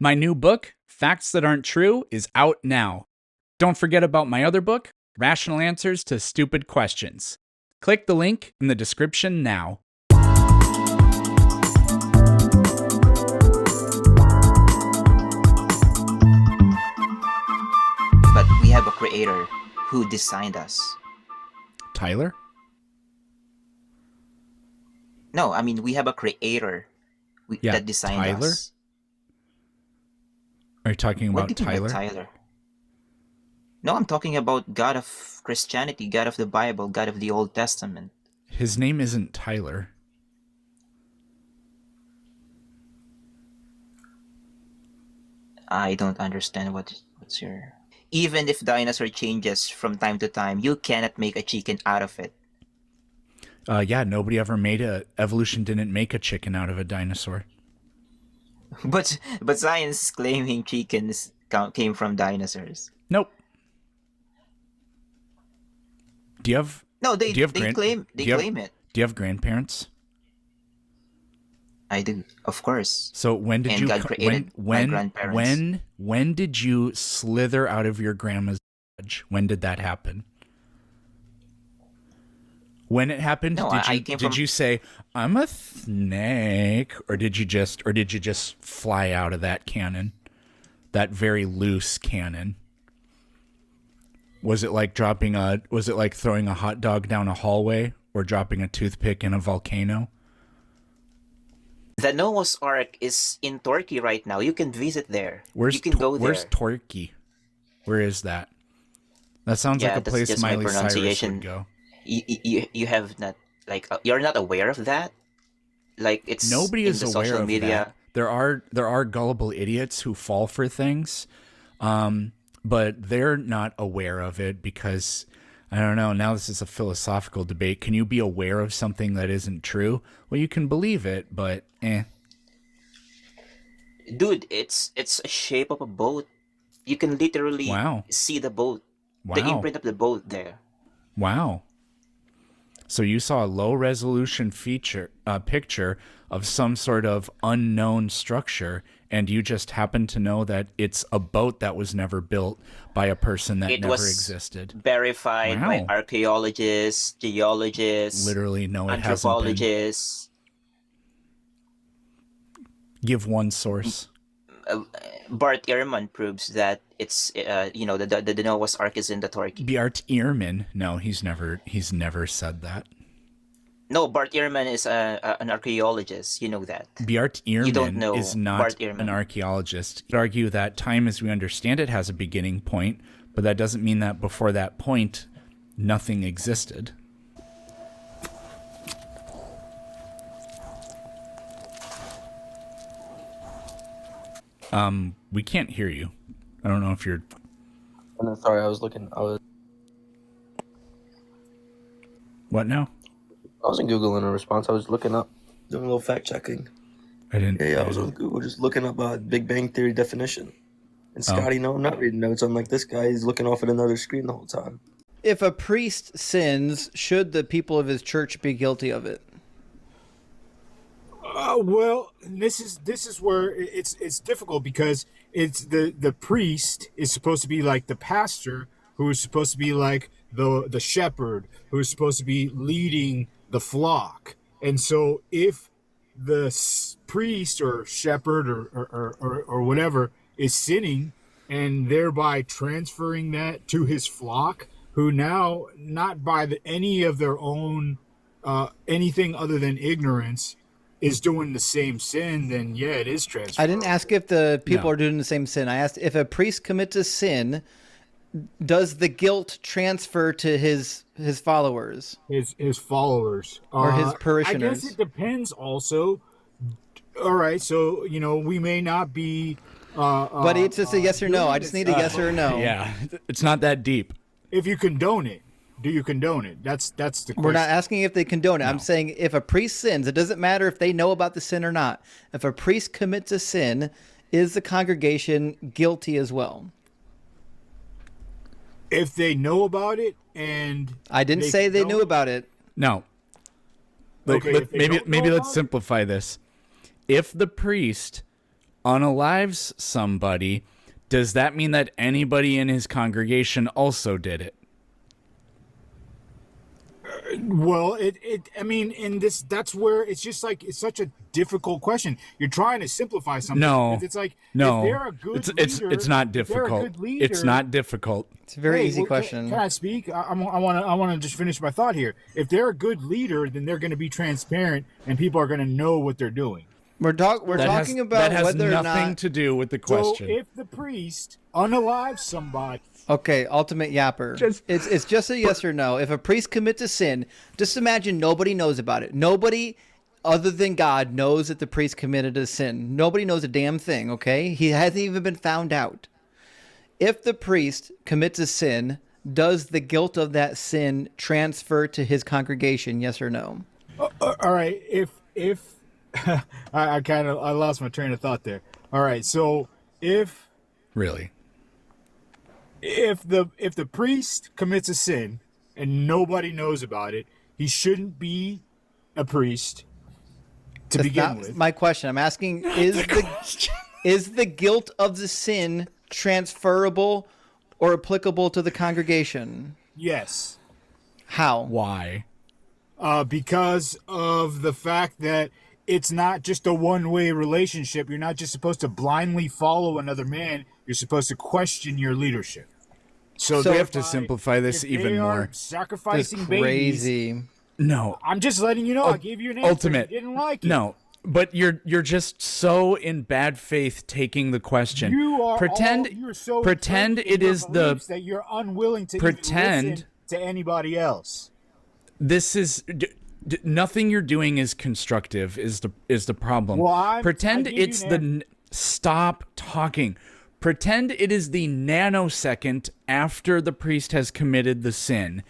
My new book, Facts That Aren't True, is out now. Don't forget about my other book, Rational Answers to Stupid Questions. Click the link in the description now. But we have a creator who designed us. Tyler? No, I mean, we have a creator that designed Tyler? us. Are you talking What about do you mean by Tyler? Tyler? No, I'm talking about God of Christianity, God of the Bible, God of the Old Testament. His name isn't Tyler. I don't understand what's your... Even if dinosaur changes from time to time, you cannot make a chicken out of it. Yeah, nobody ever evolution didn't make a chicken out of a dinosaur. But science is claiming chickens came from dinosaurs. Nope. Do you have... No, they claim it. Do you have grandparents? I do, of course. So when did And you God created my grandparents. when did you slither out of your grandma's veg? When did that happen? When it happened, No, did you say I'm a snake, or did you just fly out of that cannon, that very loose cannon? Was it like throwing a hot dog down a hallway or dropping a toothpick in a volcano? The Noah's Ark is in Turkey right now. You can visit there. Where's Turkey? Where is that? That sounds like a place Miley Cyrus would go. You have not, like, you're not aware of that? Like, it's nobody in is the aware social of media. that. There are gullible idiots who fall for things, but they're not aware of it because, I don't know, now this is a philosophical debate. Can you be aware of something that isn't true? Well, you can believe it, but Dude, it's a shape of a boat. You can literally see the boat. Wow. The imprint of the boat there. Wow. So you saw a low-resolution picture of some sort of unknown structure, and you just happen to know that it's a boat that was never built by a person that never existed. Verified by archaeologists, geologists, literally, no, it anthropologists. hasn't been. Give one source. Bart Ehrman proves that it's the Noah's Ark is in the Turkey. Bart Ehrman? No, he's never said that. No, Bart Ehrman is an archaeologist. You know that. Bart Ehrman you don't know is not an archaeologist. You'd argue that time as we understand it has a beginning point, but that doesn't mean that before that point, nothing existed. We can't hear you. I don't know if you're... No, sorry, I was... What now? I wasn't Googling a response. I was looking up, doing a little fact checking. I didn't... Yeah, I was on Google just looking up Big Bang Theory definition. And Scotty, no, I'm not reading notes. I'm like, this guy, he's looking off at another screen the whole time. If a priest sins, should the people of his church be guilty of it? Well, this is where it's difficult because it's the priest is supposed to be like the pastor, who is supposed to be like the shepherd, who is supposed to be leading the flock. And so if the priest or shepherd or whatever is sinning and thereby transferring that to his flock, who now, not by any of their own anything other than ignorance, is doing the same sin, then yeah, it is transferred. I didn't ask if the people are doing the same sin. I asked if a priest commits a sin, does the guilt transfer to his followers? His followers. Or his parishioners? I guess it depends also. All right, so, we may not be... but it's just a yes or no. I just need a yes or a no. Yeah, it's not that deep. If you condone it. Do you condone it? That's the question. We're not asking if they condone it. No. I'm saying if a priest sins, it doesn't matter if they know about the sin or not. If a priest commits a sin, is the congregation guilty as well? If they know about it and... I didn't say they knew about it. No. Maybe let's simplify this. If the priest unalives somebody, does that mean that anybody in his congregation also did it? Well, I mean, in this, that's where it's just like, it's such a difficult question. You're trying to simplify something. No, because it's like, no, if they're a good leader, it's not if they're a difficult. good leader- It's not difficult. It's a very Hey, easy well, question. Can I speak? I want to just finish my thought here. If they're a good leader, then they're going to be transparent, and people are going to know what they're doing. We're talking about that has whether or nothing not. to do with the question. So if the priest unalives somebody, Okay, ultimate yapper. It's just a yes or no. If a priest commits a sin, just imagine nobody knows about it. Nobody other than God knows that the priest committed a sin. Nobody knows a damn thing, okay? He hasn't even been found out. If the priest commits a sin, does the guilt of that sin transfer to his congregation, yes or no? all right. If I lost my train of thought there. All right. So if Really? the priest commits a sin and nobody knows about it, he shouldn't be a priest to That's begin not with. my question. I'm asking, is the guilt of the sin transferable or applicable to the congregation? Yes. How? Why? Because of the fact that it's not just a one-way relationship. You're not just supposed to blindly follow another man. You're supposed to question your leadership. So We have to thereby, simplify this if even they are more. That's sacrificing babies. crazy. No. I'm just letting you know. I gave you an answer. Ultimate. You didn't like it. No. But you're just so in bad faith taking the question. You are pretend so pretend entrenched in it your is beliefs that you're unwilling to even pretend- listen to anybody else. this is nothing you're doing is constructive is the problem. Well, pretend I gave you it's an the stop talking. Pretend it is the nanosecond after the priest has committed the sin.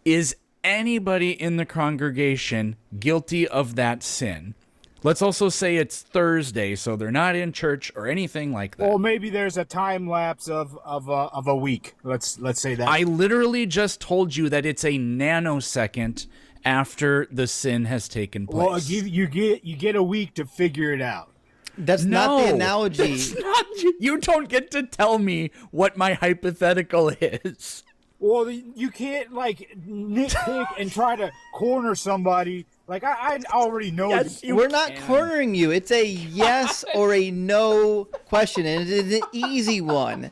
Is anybody in the congregation guilty of that sin? Let's also say it's Thursday, so they're not in church or anything like that. Or maybe there's a time lapse of a week. Let's say that. I literally just told you that it's a nanosecond after the sin has taken place. Well, you get a week to figure it out. That's not the analogy. That's not, you don't get to tell me what my hypothetical is. Well, you can't like nitpick and try to corner somebody. Like I already know. Yes, you We're not can. cornering you. It's a yes or a no question, and it is an easy one.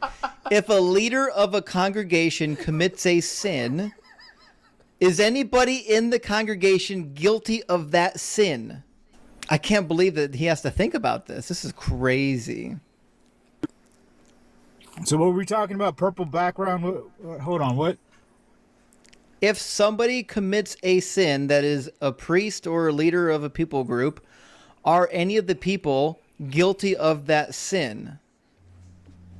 If a leader of a congregation commits a sin, is anybody in the congregation guilty of that sin? I can't believe that he has to think about this. This is crazy. So what were we talking about? Purple background. Hold on. What? If somebody commits a sin that is a priest or a leader of a people group, are any of the people guilty of that sin?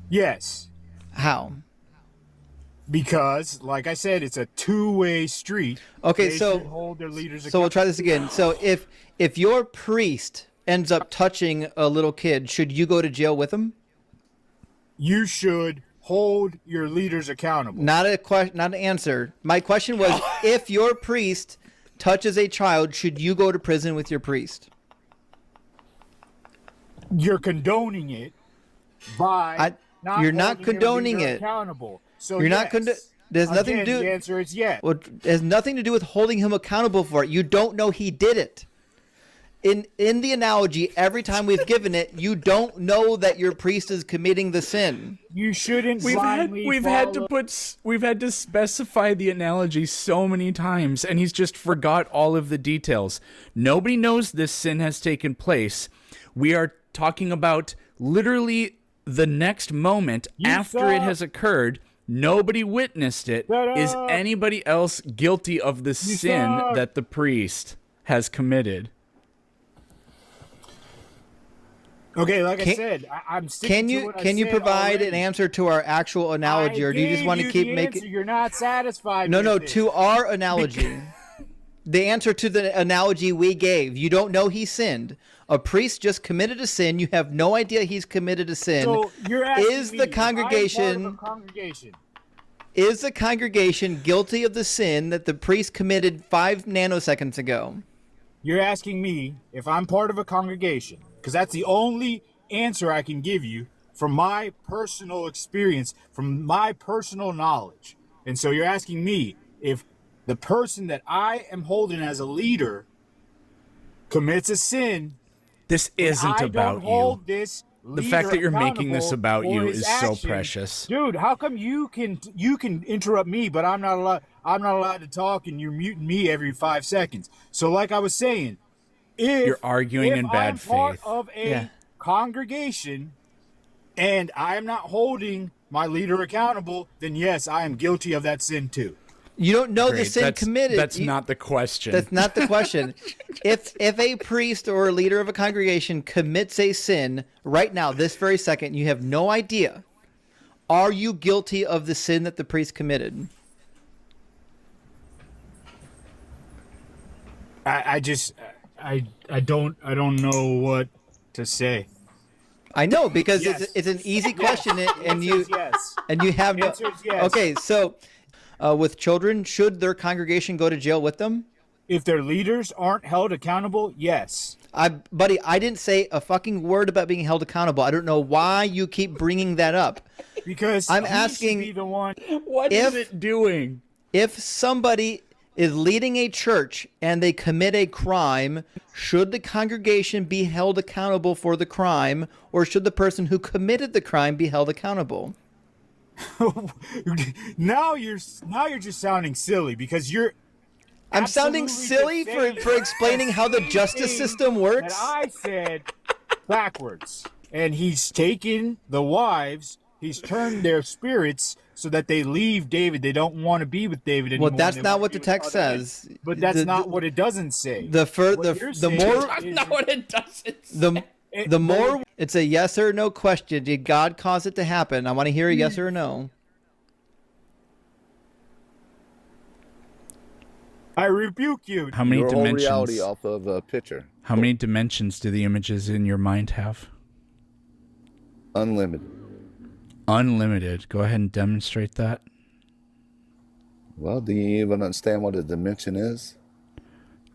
Yes. How? Because, like I said, it's a two-way street. Okay, They so should hold their leaders so we'll try this again. So if your priest ends up touching a little kid, should you go to jail with him? You should hold your leaders accountable. Not a question, not an answer. My question was, if your priest touches a child, should you go to prison with your priest? You're condoning it by you're not holding your condoning leader it. Accountable. So You're not there's nothing to Again, do. The answer is yes. Well, it has nothing to do with holding him accountable for it. You don't know he did it. In the analogy, every time we've given it, you don't know that your priest is committing the sin. You shouldn't We've blindly had to specify the analogy so many times, and he's just forgot all of the details. Nobody knows this sin has taken place. We are talking about literally the next moment after it has occurred. Nobody witnessed it. Is anybody else guilty of the sin that the priest has committed? Okay, like I said, I'm sticking to what I Can you said provide already. an answer to our actual analogy, or do you just want to keep making? You're not satisfied. No, with it. to our analogy. The answer to the analogy we gave. You don't know he sinned. A priest just committed a sin. You have no idea he's committed a sin. So you're asking Is me the if I'm part of congregation a congregation? is the congregation guilty of the sin that the priest committed 5 nanoseconds ago? You're asking me if I'm part of a congregation, because that's the only answer I can give you from my personal experience, from my personal knowledge. And so you're asking me if the person that I am holding as a leader commits a sin. This isn't I about don't you. hold this The fact that you're making this about for you his is so actions. precious. Dude, how come you can interrupt me, but I'm not allowed to talk, and you're muting me every 5 seconds? So like I was saying, if You're arguing in bad I'm part faith. of a congregation and I am not holding my leader accountable, then yes, I am guilty of that sin too. You don't know the Great. sin committed. That's not the question. That's not the question. If a priest or a leader of a congregation commits a sin right now, this very second, you have no idea. Are you guilty of the sin that the priest committed? I don't know what to say. I know, because Yes. it's an easy question, and you Yes. have no. Answer is yes. Okay, so with children, should their congregation go to jail with them? If their leaders aren't held accountable, yes. Buddy, I didn't say a fucking word about being held accountable. I don't know why you keep bringing that up. Because I'm he asking- should be the one. What is it doing? If somebody is leading a church and they commit a crime, should the congregation be held accountable for the crime, or should the person who committed the crime be held accountable? Now you're just sounding silly because you're. I'm sounding absolutely silly the for explaining how the justice same system works. That I said backwards, and he's taken the wives. He's turned their spirits so that they leave David. They don't want to be with David anymore. Well, that's They not want what to the be with text other men. says. But that's not what it doesn't say. The more That's not what it does. the more it's a yes or no question. Did God cause it to happen? I want to hear a yes or a no. I rebuke you. How many Your whole dimensions? reality off of a picture. How many dimensions do the images in your mind have? Unlimited. Unlimited. Go ahead and demonstrate that. Well, do you even understand what a dimension is?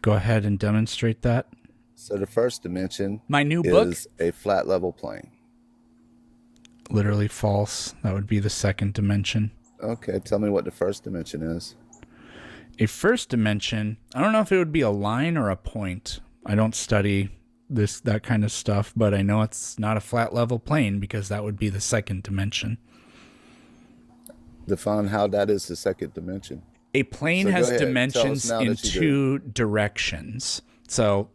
Go ahead and demonstrate that. So the first dimension My new book? is a flat level plane. Literally false. That would be the second dimension. Okay, tell me what the first dimension is. A first dimension, I don't know if it would be a line or a point. I don't study that kind of stuff, but I know it's not a flat level plane because that would be the second dimension. Define how that is the second dimension. A plane So go has ahead, tell us dimensions now in that you do. two directions. So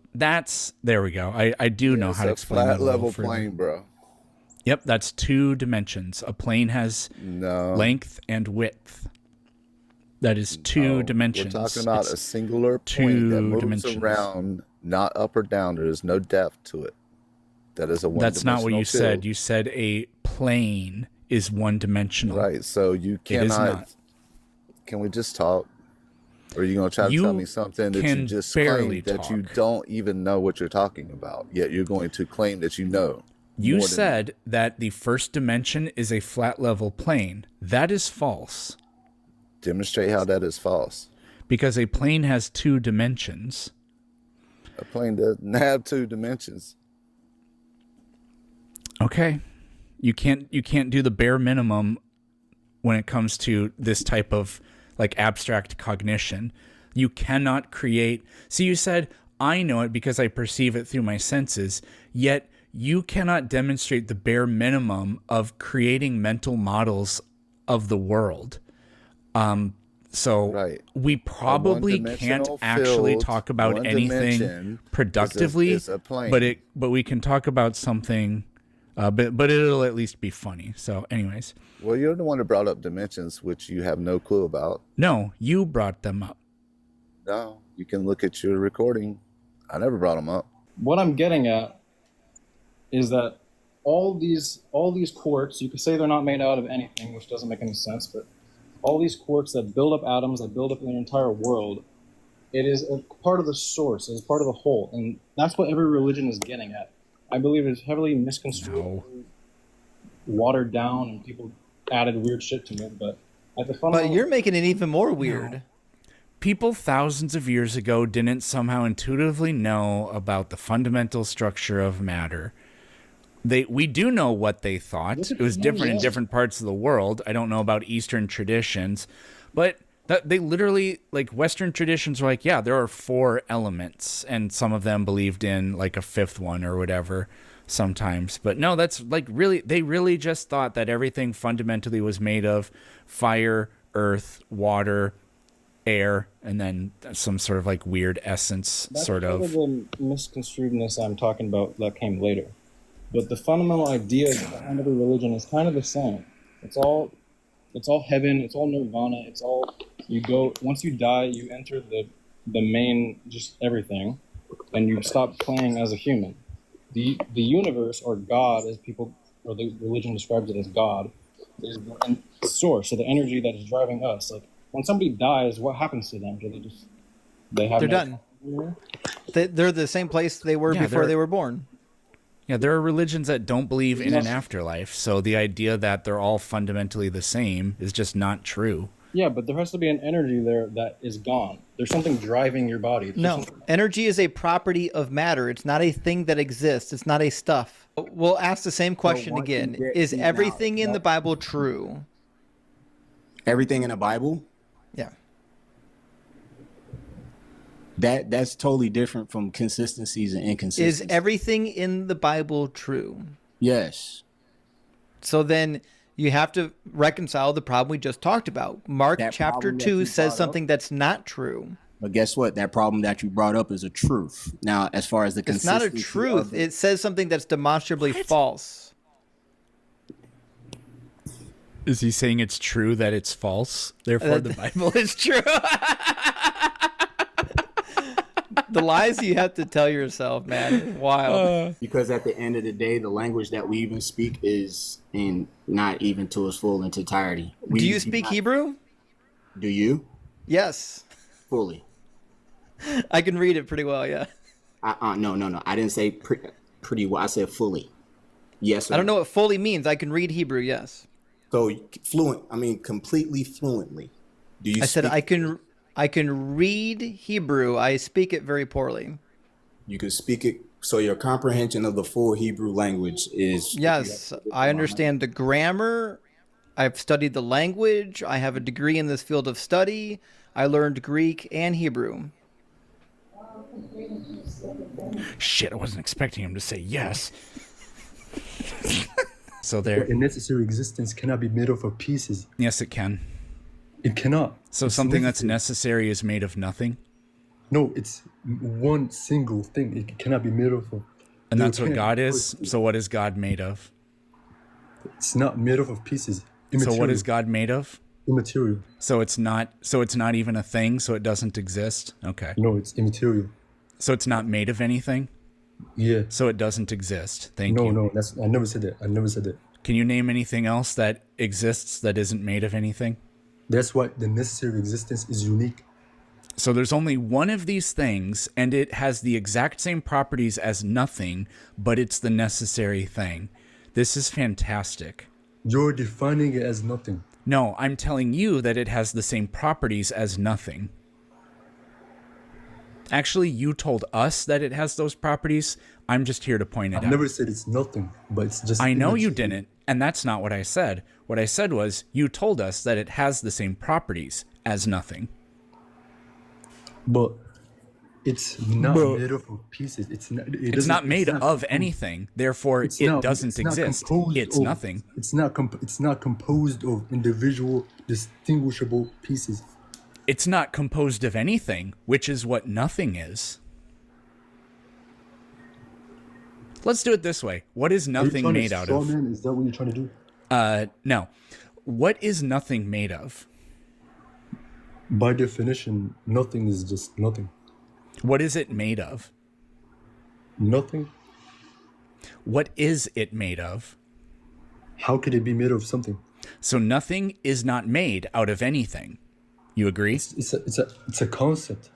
there we go. I do know It's how to a explain flat that a little level further. plane, bro. Yep, that's two dimensions. A plane has No. length and width. That is two dimensions. We're talking about It's a singular two point that moves dimensions. around, not up or down. There is no depth to it. That is a one-dimensional That's not what you said. field. You said a plane is one-dimensional. Right, so you It is cannot. not. Can we just talk? Or are you going to try to You tell me something that can you just barely claim that you talk. don't even know what you're talking about, yet you're going to claim that you know? You more than said that the first dimension is a flat level plane. That is false Demonstrate how that is false. because a plane has two dimensions. A plane doesn't have two dimensions. Okay. You can't do the bare minimum when it comes to this type of like abstract cognition. You cannot create. See, you said I know it because I perceive it through my senses, yet you cannot demonstrate the bare minimum of creating mental models of the world. So Right. we probably can't one-dimensional actually field, talk about one anything dimension productively, is a plane. but we can talk about something, but it'll at least be funny. So anyways, Well, you're the one that brought up dimensions, which you have no clue about. no, you brought them up. No, you can look at your recording. I never brought them up. What I'm getting at is that all these quarks, you could say they're not made out of anything, which doesn't make any sense, but all these quarks that build up atoms, that build up the entire world, it is a part of the source, it is part of the whole, and that's what every religion is getting at. I believe it's heavily misconstrued, watered down, and people added weird shit to it, but at the fundamental... But you're making it even more weird. People thousands of years ago didn't somehow intuitively know about the fundamental structure of matter. We do know what they thought. It was different in different parts of the world. I don't know about Eastern traditions, but they literally, like, Western traditions were like, yeah, there are 4 elements, and some of them believed in like a 5th one or whatever sometimes. But no, that's like they really just thought that everything fundamentally was made of fire, earth, water, air, and then some sort of like weird essence. That's sort of the misconstruedness I'm talking about that came later. But the fundamental idea behind every religion is kind of the same. It's all heaven. It's all nirvana. It's all, you go, once you die, you enter the main, just everything, and you stop playing as a human. The universe, or God, as people, or the religion describes it as God, is the source, so the energy that is driving us. Like, when somebody dies, what happens to them? Do they're done. They're the same place they were before they were born. Yeah, there are religions that don't believe in an afterlife, so the idea that they're all fundamentally the same is just not true. Yeah, but there has to be an energy there that is gone. There's something driving your body. No, energy is a property of matter. It's not a thing that exists. It's not a stuff. We'll ask the same question again. Is everything in the Bible true? Everything in the Bible? Yeah. That's totally different from consistencies and inconsistencies. Is everything in the Bible true? Yes. So then you have to reconcile the problem we just talked about. Mark chapter 2 says something that's not true. But guess what? That problem that you brought up is a truth. Now, as far as the consistency, it's not a truth. It says something that's demonstrably false. Is he saying it's true that it's false? Therefore, the Bible is true. The lies you have to tell yourself, man. Wild. Because at the end of the day, the language that we even speak is not even to its full entirety. Do you speak Hebrew? Do you? Yes. Fully. I can read it pretty well, yeah. No. I didn't say pretty well. I said fully. Yes. I don't know what fully means. I can read Hebrew, yes. So fluent, I mean completely fluently. Do you? I said I can read Hebrew. I speak it very poorly. You can speak it, so your comprehension of the full Hebrew language is... Yes, I understand the grammar. I've studied the language. I have a degree in this field of study. I learned Greek and Hebrew. Shit, I wasn't expecting him to say yes. So A necessary existence cannot be made up of pieces. Yes, it can. It cannot. So something that's necessary is made of nothing? No, it's one single thing. It cannot be made up of. And that's what God is? So what is God made of? It's not made up of pieces. Immaterial. So what is God made of? Immaterial. So it's not even a thing, so it doesn't exist? Okay. No, it's immaterial. So it's not made of anything? Yeah. So it doesn't exist. Thank you. No, I never said that. Can you name anything else that exists that isn't made of anything? That's why the necessary existence is unique. So there's only one of these things, and it has the exact same properties as nothing, but it's the necessary thing. This is fantastic. You're defining it as nothing. No, I'm telling you that it has the same properties as nothing. Actually, you told us that it has those properties. I'm just here to point it out. I never said it's nothing, but it's just... I know you didn't, and that's not what I said. What I said was, you told us that it has the same properties as nothing. But it's not made up of pieces. It's not made of anything. Therefore, it doesn't exist. It's nothing. It's not composed of individual, distinguishable pieces. It's not composed of anything, which is what nothing is. Let's do it this way. What is nothing made out of? Is that what you're trying to do? No. What is nothing made of? By definition, nothing is just nothing. What is it made of? Nothing. What is it made of? How could it be made of something? So nothing is not made out of anything. You agree? It's a concept.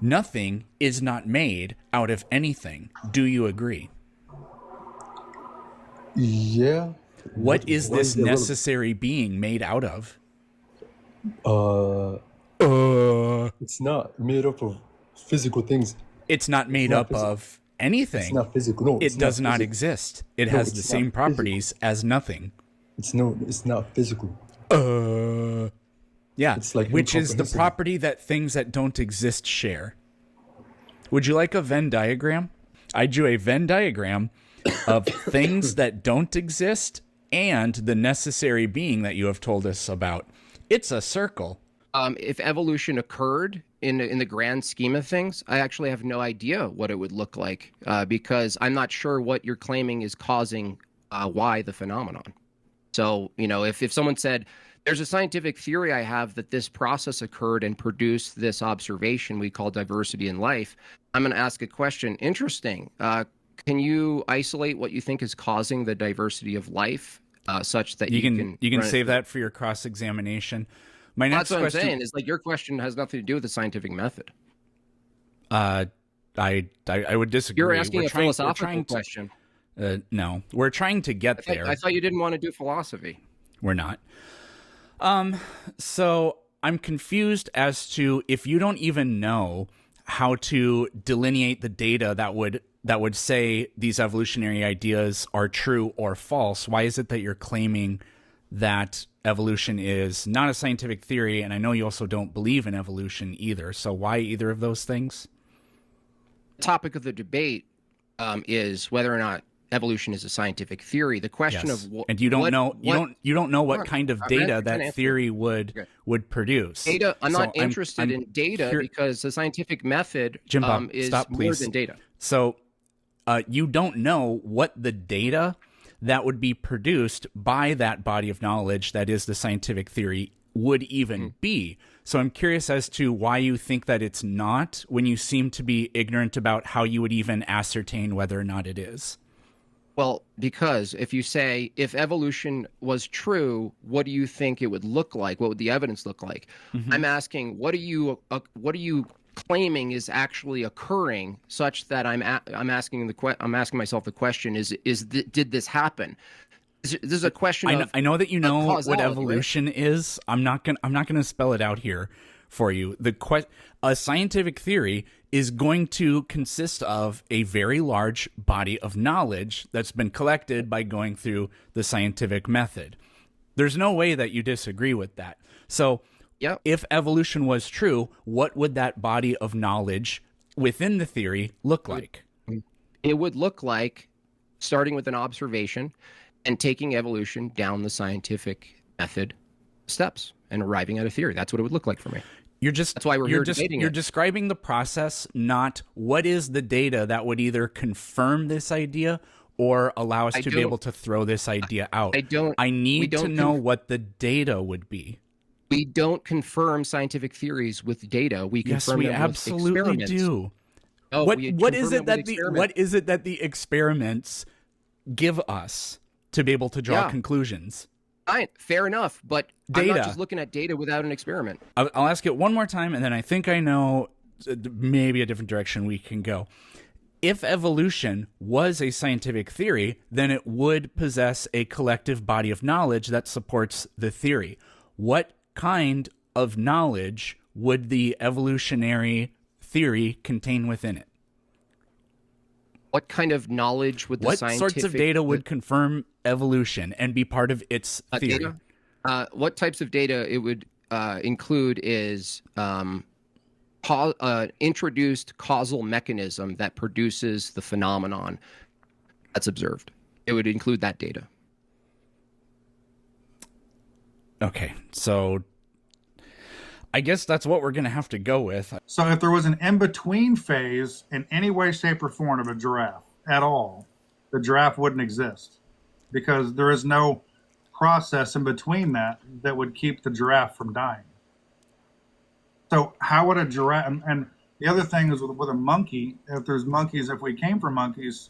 Nothing is not made out of anything. Do you agree? Yeah. What is this necessary being made out of? It's not made up of physical things. It's not made up of anything, It's not physical. No, it does not exist. It has the same properties as nothing. It's not physical. Yeah, It's like which is the incomprehensible. property that things that don't exist share. Would you like a Venn diagram? I drew a Venn diagram of things that don't exist and the necessary being that you have told us about. It's a circle. If evolution occurred in the grand scheme of things, I actually have no idea what it would look like because I'm not sure what you're claiming is causing why the phenomenon. So, if someone said, there's a scientific theory I have that this process occurred and produced this observation we call diversity in life, I'm going to ask a question. Interesting. Can you isolate what you think is causing the diversity of life such that you can save that for your cross-examination? My next That's what question, I'm saying is like your question has nothing to do with the scientific method. I would disagree. You're asking a philosophical question. No, we're trying to get there. I thought you didn't want to do philosophy. We're not. So I'm confused as to if you don't even know how to delineate the data that would say these evolutionary ideas are true or false. Why is it that you're claiming that evolution is not a scientific theory? And I know you also don't believe in evolution either. So why either of those things? The topic of the debate is whether or not evolution is a scientific theory. The question of and you don't know what kind of data that theory would produce. Data. I'm not interested in data because the scientific method is more than data. So you don't know what the data that would be produced by that body of knowledge that is the scientific theory would even be. So I'm curious as to why you think that it's not, when you seem to be ignorant about how you would even ascertain whether or not it is. Well, because if you say, if evolution was true, what do you think it would look like? What would the evidence look like? Mm-hmm. I'm asking, what are you claiming is actually occurring, such that I'm asking myself the question: did this happen? This is a question. I know that you know what evolution right? is. I'm not gonna spell it out here for you. A scientific theory is going to consist of a very large body of knowledge that's been collected by going through the scientific method. There's no way that you disagree with that. So if evolution was true, what would that body of knowledge within the theory look like? It would look like starting with an observation and taking evolution down the scientific method steps and arriving at a theory. That's what it would look like for me. That's why we're here debating You're it. describing the process, not what is the data that would either confirm this idea or allow us to be able to throw this idea out. I need to know what the data would be. We don't confirm scientific theories with data. We confirm them with experiments. Yes, we absolutely do. Oh, what is it that the experiments give us to be able to draw conclusions? Fine, fair enough, but data. I'm not just looking at data without an experiment. I'll ask it one more time, and then I think I know maybe a different direction we can go. If evolution was a scientific theory, then it would possess a collective body of knowledge that supports the theory. What kind of knowledge would the evolutionary theory contain within it? What kind of knowledge would the scientific... What sorts of data would confirm evolution and be part of its theory? Data? What types of data it would include is introduced causal mechanism that produces the phenomenon that's observed. It would include that data. Okay, so I guess that's what we're going to have to go with. So if there was an in-between phase in any way, shape, or form of a giraffe at all, the giraffe wouldn't exist because there is no process in between that would keep the giraffe from dying. So how would a giraffe, and the other thing is with a monkey, if we came from monkeys,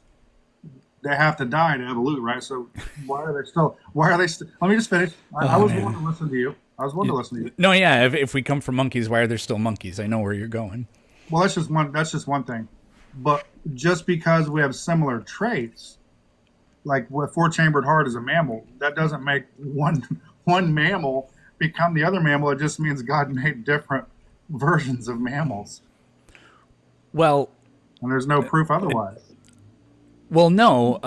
they have to die to evolve, right? So why are they still, let me just finish. I was willing to listen to you. No, yeah. If we come from monkeys, why are there still monkeys? I know where you're going. Well, that's just one thing. But just because we have similar traits, like a four-chambered heart is a mammal, that doesn't make one mammal become the other mammal. It just means God made different versions of mammals. Well, and there's no proof otherwise. Well, no.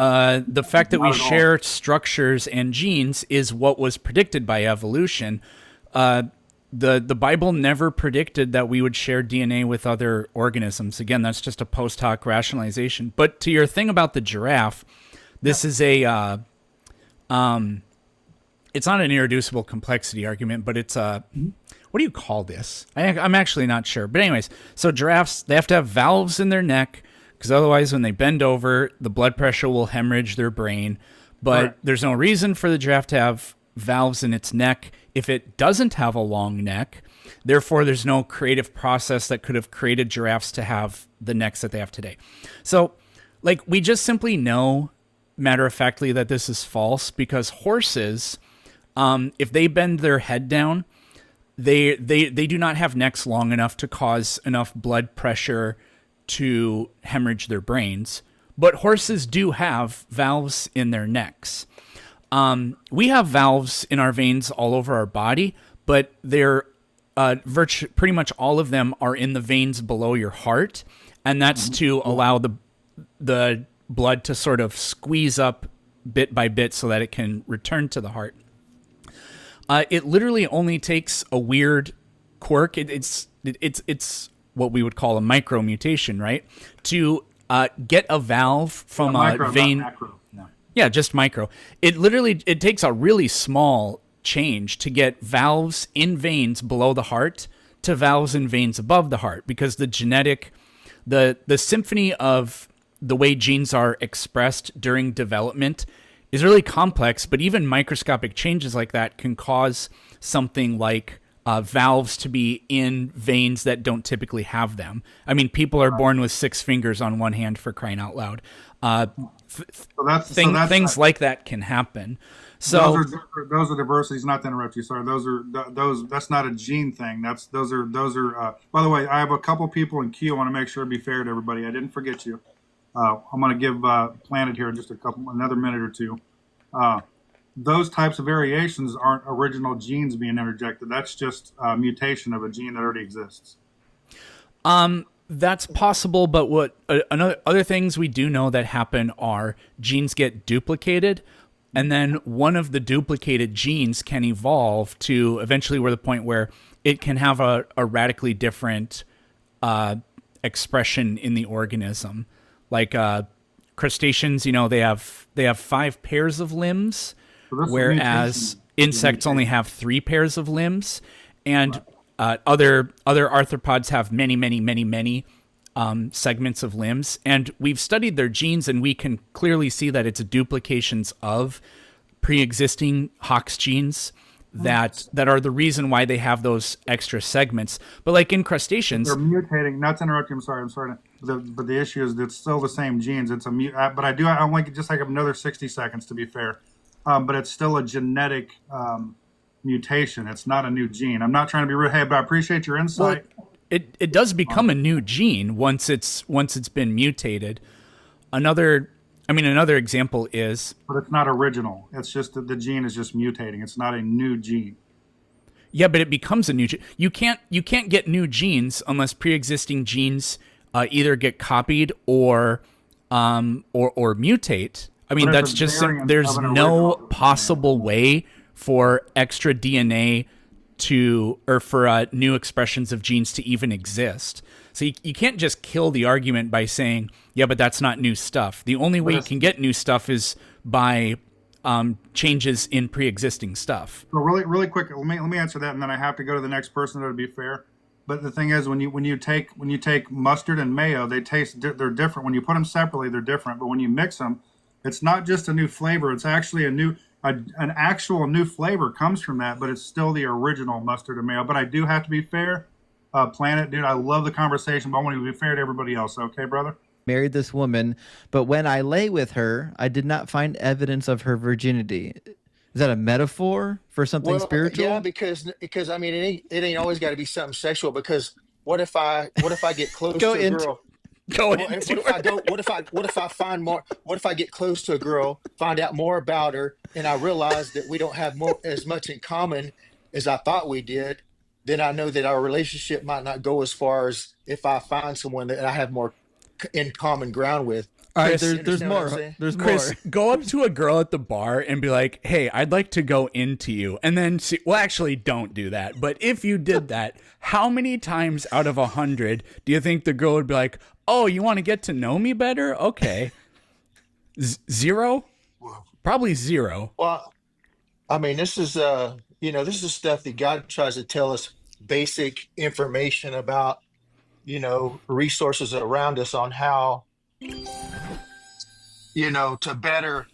The fact that we Not at all. share structures and genes is what was predicted by evolution. The Bible never predicted that we would share DNA with other organisms. Again, that's just a post hoc rationalization. But to your thing about the giraffe, this is a it's not an irreducible complexity argument, but it's a what do you call this? I'm actually not sure. But anyways, so giraffes, they have to have valves in their neck, because otherwise when they bend over, the blood pressure will hemorrhage their brain. But there's no reason for the giraffe to have valves in its neck if it doesn't have a long neck. Therefore, there's no creative process that could have created giraffes to have the necks that they have today. So, like, we just simply know, matter-of-factly, that this is false, because horses, if they bend their head down, they do not have necks long enough to cause enough blood pressure to hemorrhage their brains. But horses do have valves in their necks. We have valves in our veins all over our body, but they're pretty much all of them are in the veins below your heart, and that's to allow the blood to sort of squeeze up bit by bit so that it can return to the heart. It literally only takes a weird quirk. It's what we would call a micro mutation, right? To get a valve from a vein. Yeah, just micro. It takes a really small change to get valves in veins below the heart to valves in veins above the heart, because the symphony of the way genes are expressed during development is really complex, but even microscopic changes like that can cause something like valves to be in veins that don't typically have them. I mean, people are born with 6 fingers on one hand, for crying out loud. Things like that can happen. So those are diversities. Not to interrupt you, sorry. Those. That's not a gene thing. Those are. By the way, I have a couple people in queue. I want to make sure to be fair to everybody. I didn't forget you. I'm going to give Planet here just another minute or two. Those types of variations aren't original genes being interjected. That's just a mutation of a gene that already exists. That's possible, but what other things we do know that happen are genes get duplicated, and then one of the duplicated genes can evolve to eventually the point where it can have a radically different expression in the organism. Like crustaceans, they have 5 pairs of limbs, whereas insects only have 3 pairs of limbs, and other arthropods have many segments of limbs. And we've studied their genes, and we can clearly see that it's duplications of pre-existing Hox genes that are the reason why they have those extra segments. But like in crustaceans, they're mutating. Not to interrupt you. I'm sorry. But the issue is that it's still the same genes. It's but I want to just take up another 60 seconds to be fair. But it's still a genetic mutation. It's not a new gene. I'm not trying to be rude. Hey, but I appreciate your insight. Well, it does become a new gene once it's been mutated. Another example is, but it's not original. It's just that the gene is just mutating. It's not a new gene. Yeah, but it becomes a new gene. You can't get new genes unless pre-existing genes either get copied or mutate. I mean, that's just there's no possible way for extra DNA for new expressions of genes to even exist. So you can't just kill the argument by saying, yeah, but that's not new stuff. The only way you can get new stuff is by changes in pre-existing stuff. So really quick, let me answer that, and then I have to go to the next person. To be fair, but the thing is, when you take mustard and mayo, they're different. When you put them separately, they're different. But when you mix them, it's not just a new flavor. It's actually an actual new flavor comes from that, but it's still the original mustard and mayo. But I do have to be fair. Planet, dude, I love the conversation, but I want to be fair to everybody else. Okay, brother? Married this woman, but when I lay with her, I did not find evidence of her virginity. Is that a metaphor for something spiritual? Yeah, because I mean, it ain't always got to be something sexual. Because what if I get close to a girl? What if I get close to a girl, find out more about her, and I realize that we don't have as much in common as I thought we did? Then I know that our relationship might not go as far as if I find someone that I have more in common ground with. All right, Chris, there's understand what I'm more. saying? There's Chris, more. go up to a girl at the bar and be like, "Hey, I'd like to go into you." And then see, well, actually, don't do that. But if you did that, how many times out of 100 do you think the girl would be like, "Oh, you want to get to know me better? Okay." Zero? Probably zero. Well, I mean, this is this is stuff that God tries to tell us basic information about, resources around us on how, to better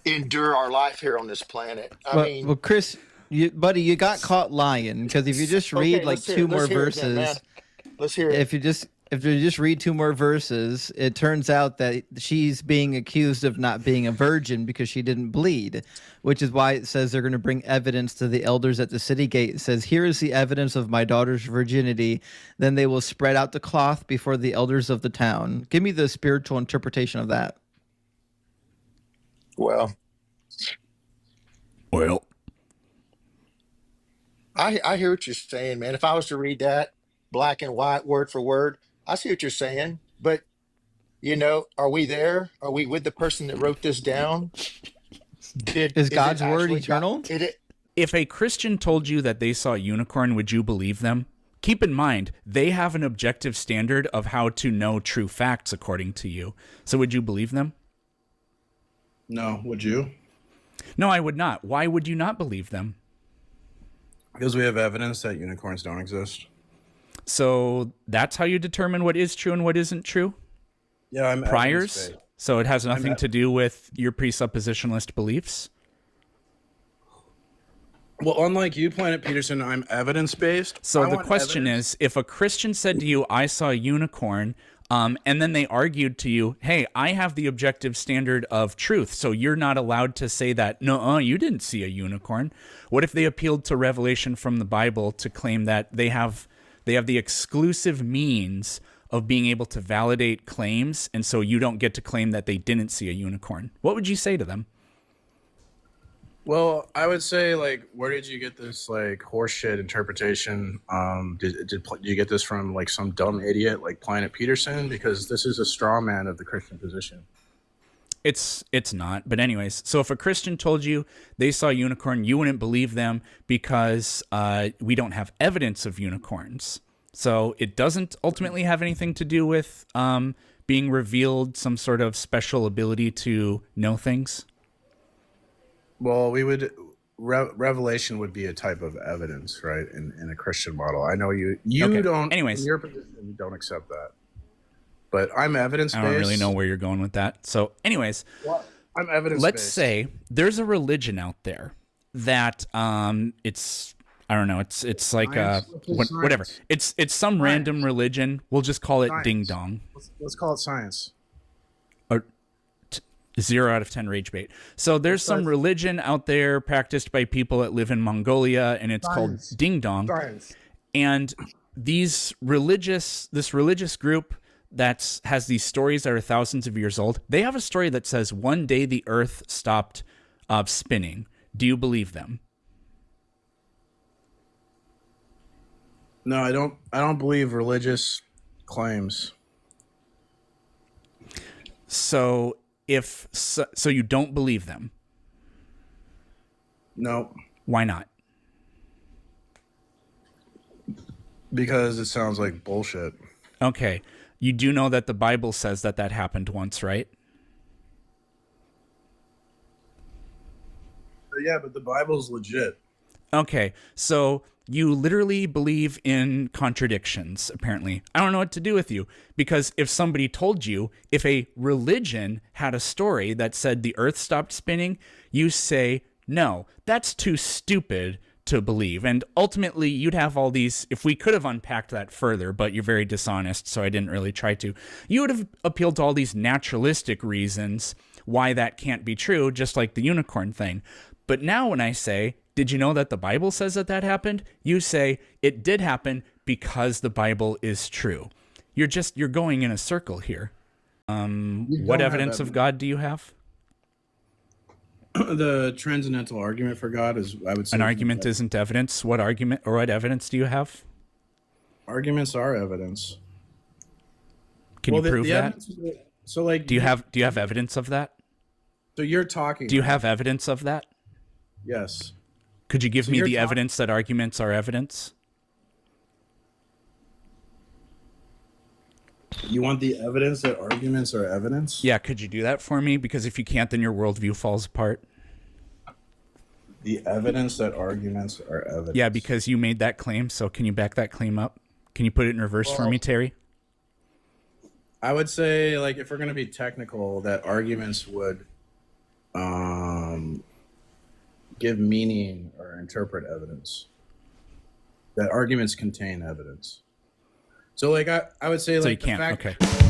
endure our life here on this planet. Well, Chris, buddy, you got caught lying, because if you just read okay, like two more verses, man. Let's hear it. if you just read two more verses, it turns out that she's being accused of not being a virgin because she didn't bleed, which is why it says they're going to bring evidence to the elders at the city gate. It says, "Here is the evidence of my daughter's virginity. Then they will spread out the cloth before the elders of the town." Give me the spiritual interpretation of that. Well, I hear what you're saying, man. If I was to read that black and white, word for word, I see what you're saying. But, are we there? Are we with the person that wrote this down? Is God's word eternal? If a Christian told you that they saw a unicorn, would you believe them? Keep in mind, they have an objective standard of how to know true facts according to you. So would you believe them? No, would you? No, I would not. Why would you not believe them? Because we have evidence that unicorns don't exist. So that's how you determine what is true and what isn't true? Yeah, I'm priors. evidence-based. So it has nothing to do with your presuppositionalist beliefs? Well, unlike you, Planet Peterson, I'm evidence-based. So the question is, if a Christian said to you, "I saw a unicorn," and then they argued to you, "Hey, I have the objective standard of truth, so you're not allowed to say that, no, you didn't see a unicorn." What if they appealed to revelation from the Bible to claim that they have the exclusive means of being able to validate claims, and so you don't get to claim that they didn't see a unicorn? What would you say to them? Well, I would say, like, where did you get this, like, horseshit interpretation? Did you get this from, like, some dumb idiot like Planet Peterson? Because this is a straw man of the Christian position. It's not. But anyways, so if a Christian told you they saw a unicorn, you wouldn't believe them because we don't have evidence of unicorns. So it doesn't ultimately have anything to do with being revealed some sort of special ability to know things. Well, we would revelation would be a type of evidence, right? In a Christian model. I know you Okay. don't. Anyways, in your position, you don't accept that. But I'm evidence based. I don't really know where you're going with that. So, anyways, well, I'm evidence. Let's say there's a religion out there that it's I don't know. It's like whatever. It's some random religion. We'll just call it Ding Dong. Let's call it science. 0 out of 10 rage bait. So there's some religion out there practiced by people that live in Mongolia, and it's called Ding Dong. Science. And this religious group that has these stories that are thousands of years old, they have a story that says one day the earth stopped spinning. Do you believe them? No, I don't. I don't believe religious claims. So so you don't believe them? No. Why not? Because it sounds like bullshit. Okay. You do know that the Bible says that happened once, right? Yeah, but the Bible's legit. Okay, so you literally believe in contradictions, apparently. I don't know what to do with you, because if somebody told you, if a religion had a story that said the earth stopped spinning, you say, no, that's too stupid to believe. And ultimately, you'd have all these, if we could have unpacked that further, but you're very dishonest, so I didn't really try to, you would have appealed to all these naturalistic reasons why that can't be true, just like the unicorn thing. But now when I say, did you know that the Bible says that happened? You say it did happen because the Bible is true. You're going in a circle here. What evidence of God do you have? The transcendental argument for God is, I would say, an argument isn't evidence. What argument or what evidence do you have? Arguments are evidence. Can you prove that? So like, Do you have evidence of that? So you're talking. Do you have evidence of that? Yes. Could you give So me you're the talk- evidence that arguments are evidence? You want the evidence that arguments are evidence? Yeah, could you do that for me? Because if you can't, then your worldview falls apart. The evidence that arguments are evidence. Yeah, because you made that claim, so can you back that claim up? Can you put it in reverse for me, Terry? I would say, like, if we're going to be technical, that arguments would give meaning or interpret evidence. That arguments contain evidence. So, like, I would say, So like, you can't. the fact, Okay.